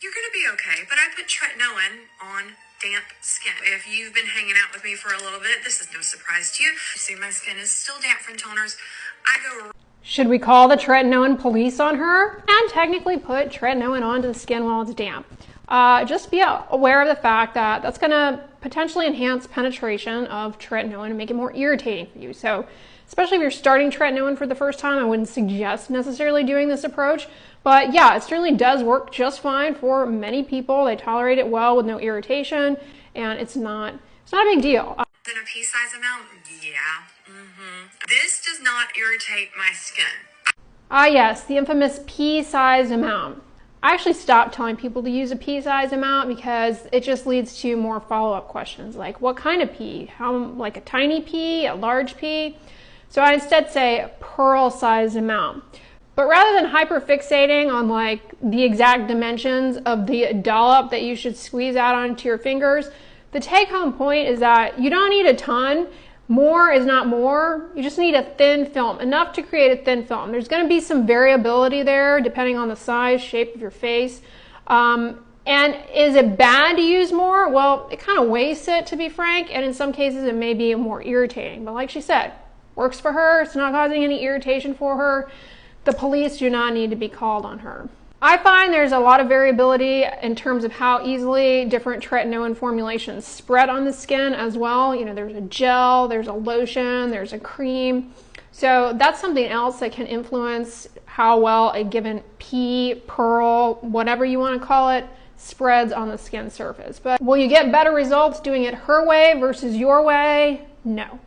You're going to be okay, but I put tretinoin on damp skin. If you've been hanging out with me for a little bit, this is no surprise to you. You see my skin is still damp from toners. Should we call the tretinoin police on her? And technically put tretinoin onto the skin while it's damp. Just be aware of the fact that that's going to potentially enhance penetration of tretinoin and make it more irritating for you. So especially if you're starting tretinoin for the first time, I wouldn't suggest necessarily doing this approach. But yeah, it certainly does work just fine for many people. They tolerate it well with no irritation, and it's not a big deal. In a pea-size amount? Yeah. This does not irritate my skin. Ah yes, the infamous pea-sized amount. I actually stopped telling people to use a pea-sized amount because it just leads to more follow-up questions like what kind of pea? Like a tiny pea, a large pea? So I instead say pearl-sized amount. But rather than hyperfixating on like the exact dimensions of the dollop that you should squeeze out onto your fingers, the take-home point is that you don't need a ton. More is not more. You just need a thin film, enough to create a thin film. There's going to be some variability there depending on the size, shape of your face. And is it bad to use more? Well, it kind of wastes it, to be frank, and in some cases it may be more irritating. But like she said, works for her. It's not causing any irritation for her. The police do not need to be called on her. I find there's a lot of variability in terms of how easily different tretinoin formulations spread on the skin as well. You know, there's a gel, there's a lotion, there's a cream. So that's something else that can influence how well a given pea, pearl, whatever you want to call it, spreads on the skin surface. But will you get better results doing it her way versus your way? No.